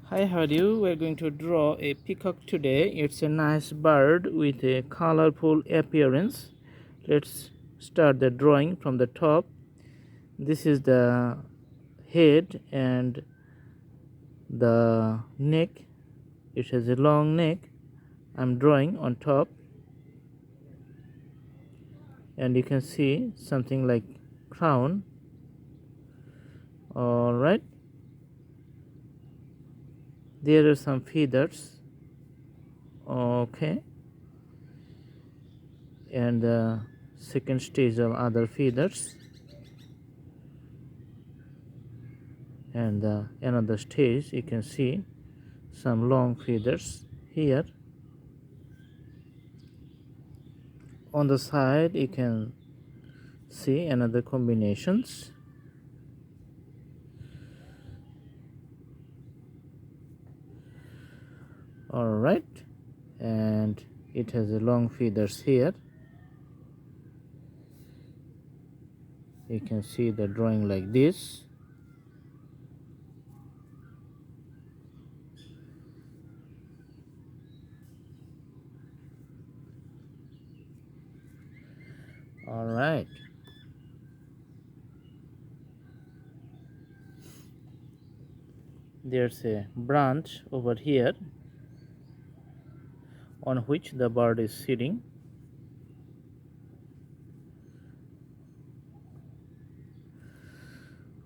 Hi, how are you? We're going to draw a peacock today. It's a nice bird with a colorful appearance. Let's start the drawing from the top. This is the head and the neck. It has a long neck. I'm drawing on top, and you can see something like crown. All right, there are some feathers. Okay, and the second stage of other feathers, and another stage you can see some long feathers here. On the side you can see another combinations. All right, and it has a long feathers here. You can see the drawing like this. All right, there's a branch over here on which the bird is sitting.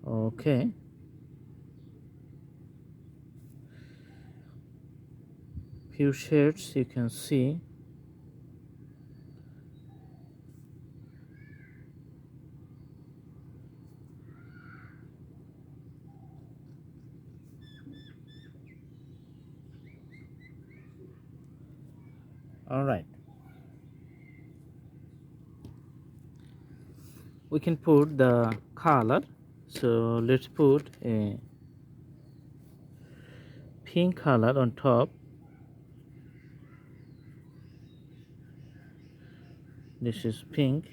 Okay, few shades you can see. All right, we can put the color. So let's put a pink color on top. This is pink,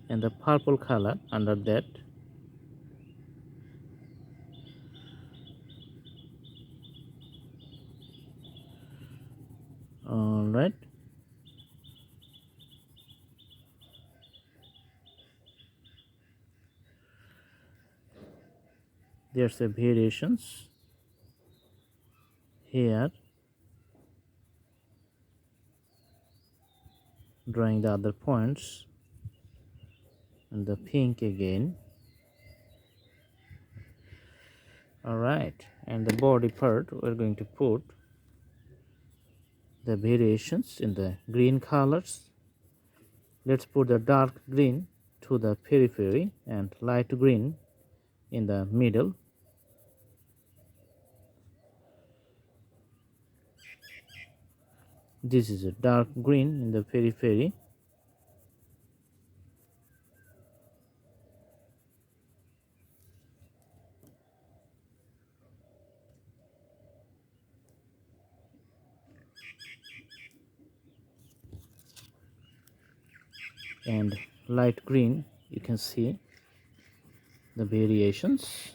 and the purple color under that. All right, there's a variations here, drawing the other points, and the pink again. All right, and the body part we're going to put the variations in the green colors. Let's put the dark green to the periphery and light green in the middle. This is a dark green in the periphery. And light green, you can see the variations.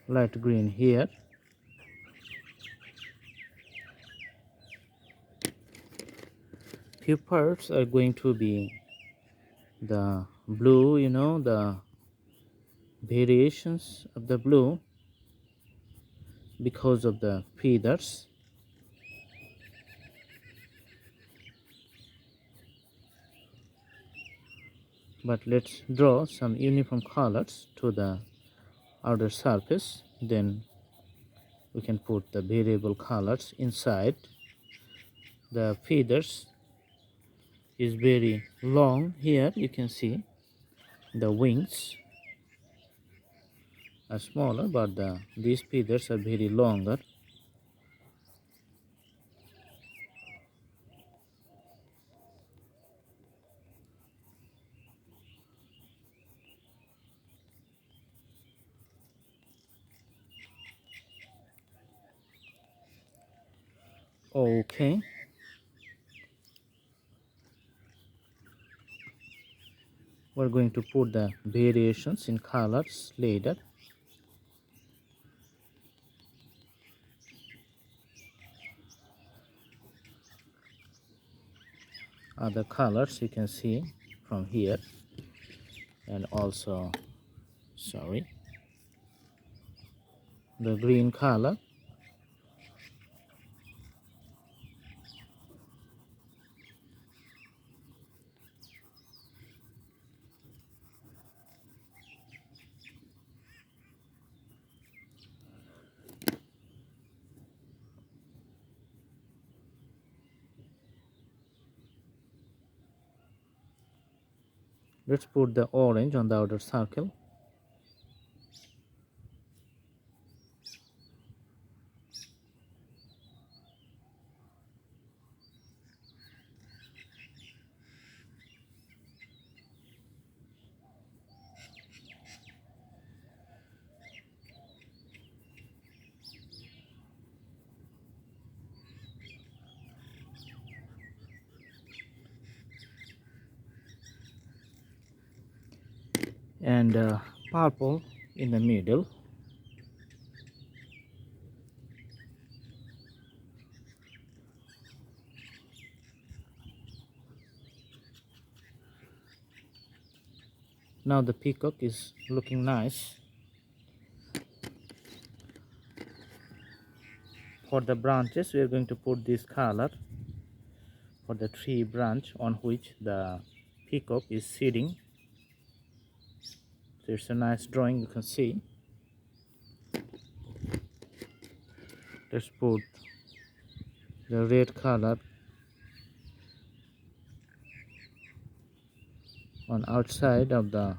Light green here. Few parts are going to be the blue, the variations of the blue because of the feathers. But let's draw some uniform colors to the outer surface, then we can put the variable colors inside. The feathers is very long here. You can see the wings are smaller, but these feathers are very longer. Okay, we're we're going to put the variations in colors later. Other colors you can see from here, and also the green color. Let's put the orange on the outer circle. And purple in the middle. Now the peacock is looking nice. For the branches, we are going to put this color for the tree branch on which the peacock is sitting. So it's a nice drawing, you can see. Let's put the red color on outside of the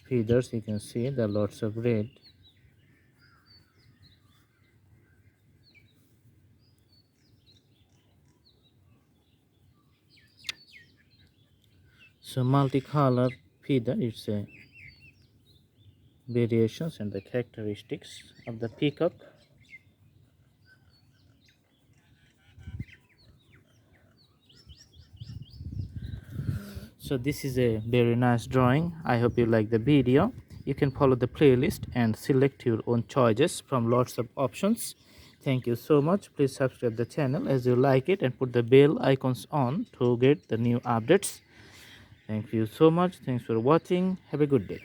feathers. You can see there are lots of red. So multicolor feather, it's a variations and the characteristics of the peacock. So this is a very nice drawing. I hope you like the video. You can follow the playlist and select your own choices from lots of options. Thank you so much. Please subscribe the channel as you like it and put the bell icons on to get the new updates. Thank you so much. Thanks for watching. Have a good day.